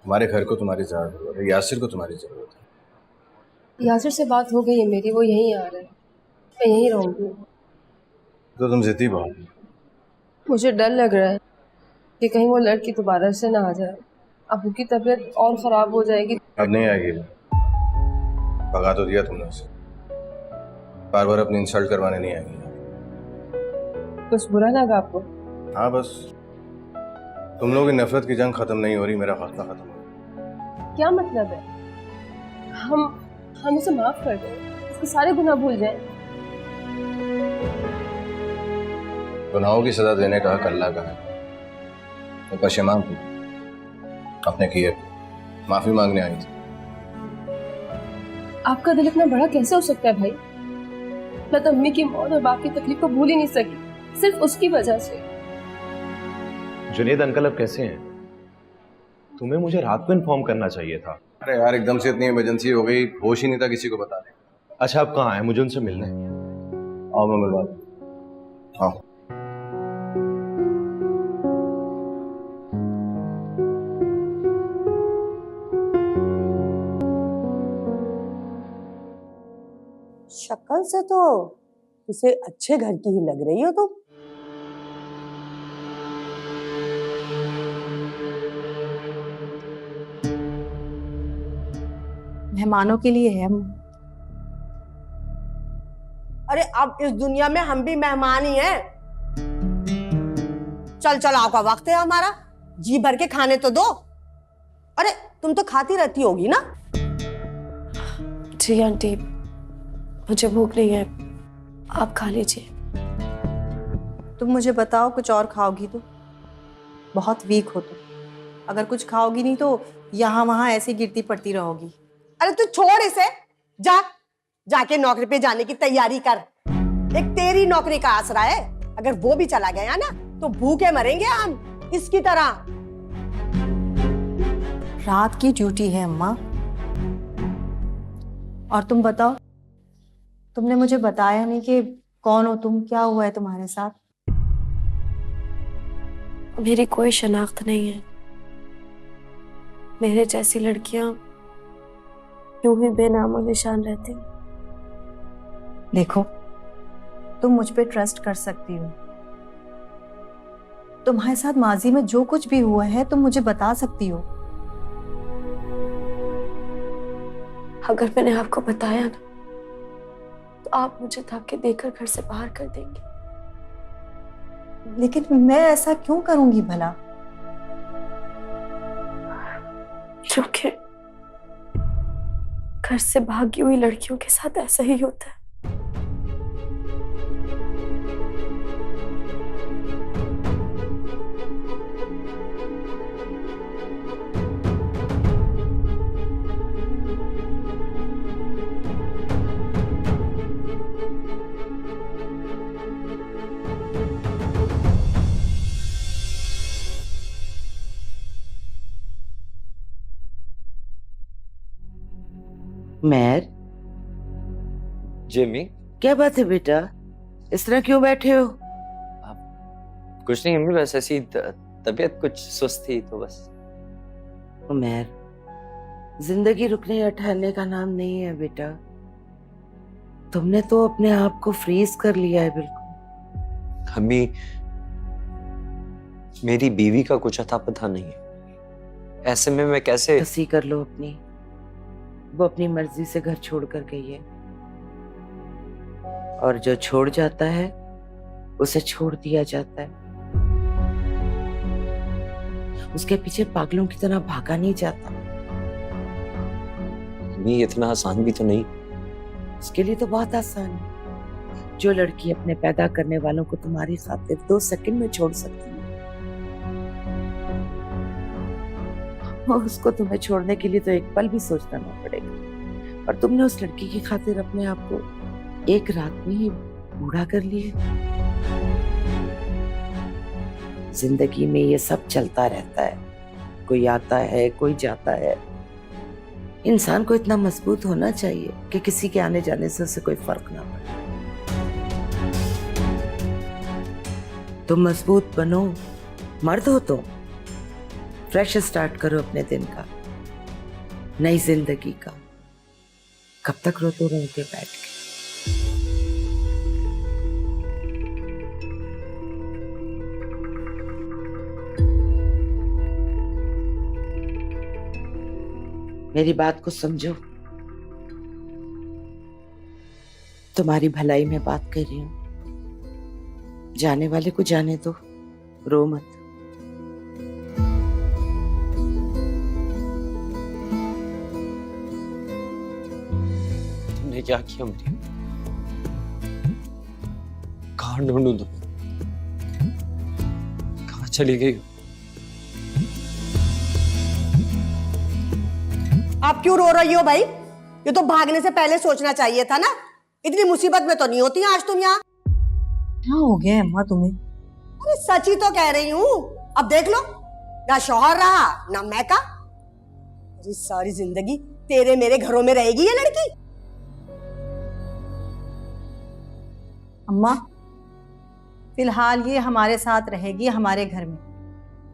हमारे घर को तुम्हारी जरूरत है, यासिर को तुम्हारी जरूरत है। यासिर से बात हो गई है मेरी, वो यहीं आ रहा है, मैं यहीं रहूंगी। तो तुम जिद्दी बहुत हो। मुझे डर लग रहा है कि कहीं वो लड़की दोबारा से ना आ जाए। अबू की तबीयत और खराब हो जाएगी। अब नहीं आएगी वो। भगा तो दिया तुमने उसे, बार बार अपनी इंसल्ट करवाने नहीं आएगी। कुछ बुरा लगा आपको? हाँ बस तुम लोगों की नफरत की जंग खत्म नहीं हो रही, मेरा हौसला खत्म हो रहा। क्या मतलब है? हम इसे माफ कर दें, इसके सारे गुनाह भूल जाएं। गुनाहों की सजा देने का हक अल्लाह का है। मैं पशेमान हूँ अपने किए, माफी मांगने आई थी। आपका दिल इतना बड़ा कैसे हो सकता है भाई? मैं तो अम्मी की मौत और बाप की तकलीफ को भूल ही नहीं सकी, सिर्फ उसकी वजह से। जुनेद अंकल अब कैसे हैं? तुम्हें मुझे रात को इन्फॉर्म करना चाहिए था। अरे यार एकदम से इतनी इमरजेंसी हो गई, होश ही नहीं था किसी को बताने। अच्छा अब कहाँ है? मुझे उनसे मिलना है। आओ मैं मिलवा दूं। आओ। शक्ल से तो किसी अच्छे घर की ही लग रही हो तुम। मेहमानों के लिए है। अरे अब इस दुनिया में हम भी मेहमान ही हैं। चल चलाओ का वक्त है हमारा, जी भर के खाने तो दो। अरे तुम तो खाती रहती होगी ना। जी आंटी, मुझे भूख नहीं है, आप खा लीजिए। तुम मुझे बताओ, कुछ और खाओगी तो? बहुत वीक हो तुम, अगर कुछ खाओगी नहीं तो यहाँ वहाँ ऐसे गिरती पड़ती रहोगी। अरे तू छोड़ इसे, जाके नौकरी पे जाने की तैयारी कर। एक तेरी नौकरी का आसरा है, अगर वो भी चला गया ना तो भूखे मरेंगे हम इसकी तरह। रात की ड्यूटी है अम्मा। और तुम बताओ, तुमने मुझे बताया नहीं कि कौन हो तुम, क्या हुआ है तुम्हारे साथ? मेरी कोई शनाख्त नहीं है। मेरे जैसी लड़कियां यूं ही बेनाम और निशान रहती। देखो, तुम मुझ पे ट्रस्ट कर सकती हो। तुम्हारे साथ माजी में जो कुछ भी हुआ है तुम मुझे बता सकती हो। अगर मैंने आपको बताया ना तो आप मुझे धक्के देकर घर से बाहर कर देंगे। लेकिन मैं ऐसा क्यों करूंगी भला? क्योंकि घर से भागी हुई लड़कियों के साथ ऐसा ही होता है। मैर, जिमी, क्या बात है बेटा? इस तरह क्यों बैठे हो? कुछ नहीं अम्मी, बस ऐसी तबीयत कुछ सुस्त थी तो बस। मैर, जिंदगी रुकने या ठहरने का नाम नहीं है बेटा। तुमने तो अपने आप को फ्रीज कर लिया है बिल्कुल। अम्मी, मेरी बीवी का कुछ अता पता नहीं है, ऐसे में मैं कैसे? हंसी कर लो अपनी। वो अपनी मर्जी से घर छोड़ कर गई है, और जो छोड़ जाता है उसे छोड़ दिया जाता है। उसके पीछे पागलों की तरह भागा नहीं जाता। अम्मी इतना आसान भी तो नहीं। उसके लिए तो बहुत आसान है। जो लड़की अपने पैदा करने वालों को तुम्हारी खातिर 2 सेकंड में छोड़ सकती है, और उसको तुम्हें छोड़ने के लिए तो एक पल भी सोचना ना पड़ेगा। और तुमने उस लड़की की खातिर अपने आप को एक रात में ही बूढ़ा कर लिया। जिंदगी में ये सब चलता रहता है, कोई आता है कोई जाता है। इंसान को इतना मजबूत होना चाहिए कि किसी के आने जाने से उसे कोई फर्क ना पड़े। तुम मजबूत बनो, मर्द हो तुम। फ्रेश स्टार्ट करो अपने दिन का, नई जिंदगी का। कब तक रोते रहोगे बैठ के? मेरी बात को समझो, तुम्हारी भलाई में बात कर रही हूं। जाने वाले को जाने दो, रो मत। तुमने क्या किया मुझे? कहाँ ढूंढूं तुम्हें? कहाँ चली गई? आप क्यों रो रही हो भाई? ये तो भागने से पहले सोचना चाहिए था ना। इतनी मुसीबत में तो नहीं होती आज तुम यहाँ। क्या हो गया है अम्मा तुम्हें? अरे सच ही तो कह रही हूँ। अब देख लो, ना शौहर रहा ना मैं का। अरे सारी जिंदगी तेरे मेरे घरों में रहेगी ये लड़की। अम्मा फिलहाल ये हमारे साथ रहेगी, हमारे घर में।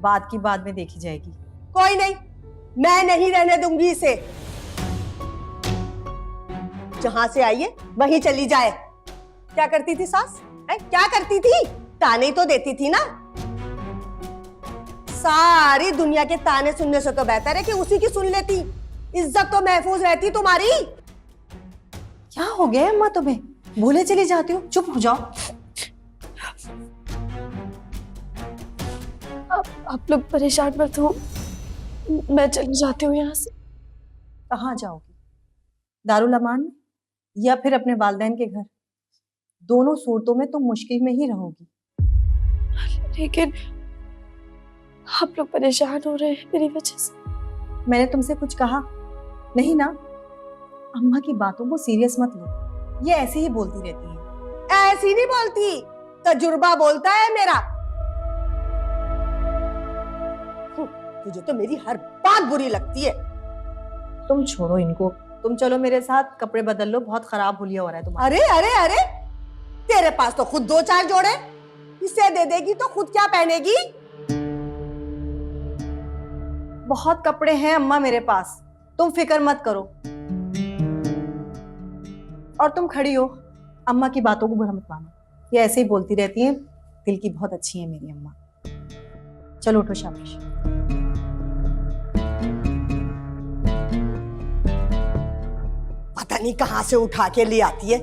बात की बाद में देखी जाएगी। कोई नहीं, मैं नहीं रहने दूंगी इसे। जहां से आई है वहीं चली जाए। क्या करती थी सास? क्या करती थी? ताने तो देती थी ना। सारी दुनिया के ताने सुनने से तो बेहतर है कि उसी की सुन लेती। इज्जत तो महफूज रहती तुम्हारी। क्या हो गया है अम्मा तुम्हें? भूले चली जाती हो, चुप हो जाओ। आप लोग परेशान मत हो, मैं चली जाती हूँ यहाँ से। कहाँ जाओगी? दारुल अमान में या फिर अपने वालिदैन के घर? दोनों सूरतों में तुम मुश्किल में ही रहोगी। लेकिन आप लोग परेशान हो रहे हैं मेरी वजह से। मैंने तुमसे कुछ कहा नहीं ना? अम्मा की बातों को सीरियस मत लो, ये ऐसे ही बोलती रहती है। ऐसी नहीं बोलती, तजुर्बा बोलता है मेरा। तुझे तो मेरी हर बात बुरी लगती है। तुम छोड़ो इनको, तुम चलो मेरे साथ, कपड़े बदल लो, बहुत खराब हुलिया हो रहा है तुम्हारा। अरे अरे अरे, तेरे पास तो खुद 2-4 जोड़े, इसे दे देगी तो खुद क्या पहनेगी? बहुत कपड़े हैं अम्मा मेरे पास, तुम फिक्र मत करो। और तुम खड़ी हो, अम्मा की बातों को बुरा मत मानो, ये ऐसे ही बोलती रहती हैं। दिल की बहुत अच्छी है मेरी अम्मा। चलो उठो, शाबाश। पता नहीं कहां से उठा के ले आती है,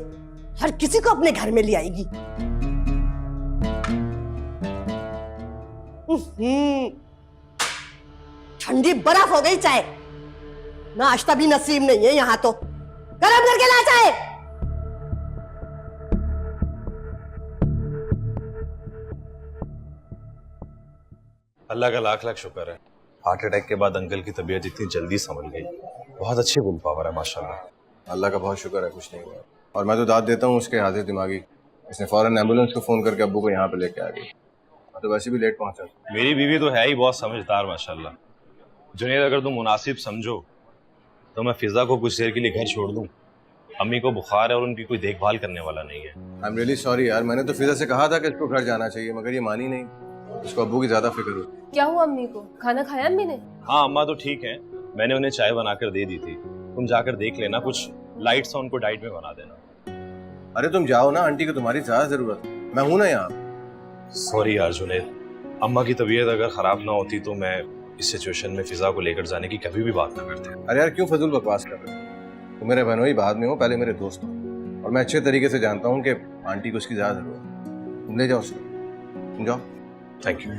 हर किसी को अपने घर में ले आएगी। ठंडी बर्फ हो गई चाय, नाश्ता भी नसीब नहीं है यहाँ तो। गरम करके ला चाय। अल्लाह का लाख लाख शुक्र है, हार्ट अटैक के बाद अंकल की तबीयत इतनी जल्दी संभल गई। बहुत अच्छी विल पावर है माशाल्लाह। अल्लाह का बहुत शुक्र है, कुछ नहीं हुआ। और मैं तो दाद देता हूँ उसके हाजिर दिमागी। इसने फौरन एम्बुलेंस को फ़ोन करके अब्बू को यहाँ पे लेके आ गई। तो वैसे भी लेट पहुंचा। मेरी बीवी तो है ही बहुत समझदार माशाल्लाह। जुनैद, अगर तुम मुनासिब समझो तो मैं फिजा को कुछ देर के लिए घर छोड़ दूं। अम्मी को बुखार है और उनकी कोई देखभाल करने वाला नहीं है। आई एम रियली सॉरी यार, मैंने तो फिजा से कहा था कि इसको घर जाना चाहिए, मगर ये मानी नहीं। उसको अब्बू की ज्यादा फिक्र हुई। क्या हुआ अम्मी को? खाना खाया अम्मी ने? हाँ अम्मा तो ठीक है, मैंने उन्हें चाय बनाकर दे दी थी। तुम जाकर देख लेना, कुछ लाइट सा उनको डाइट में बना देना। अरे तुम जाओ ना, आंटी को तुम्हारी ज्यादा जरूरत है, मैं हूं ना यहाँ। सॉरी यार जुनैद, अम्मा की तबीयत अगर खराब ना होती तो मैं इस सिचुएशन में फिजा को लेकर जाने की कभी भी बात ना करते। अरे यार क्यों फजूल बकवास कर रहे हो? तुम मेरे बहनोई बाद में हो, पहले मेरे दोस्त हो। और मैं अच्छे तरीके से जानता हूँ कि आंटी को उसकी ज्यादा जरूरत है। तुम ले जाओ उसको, तुम जाओ। Thank you.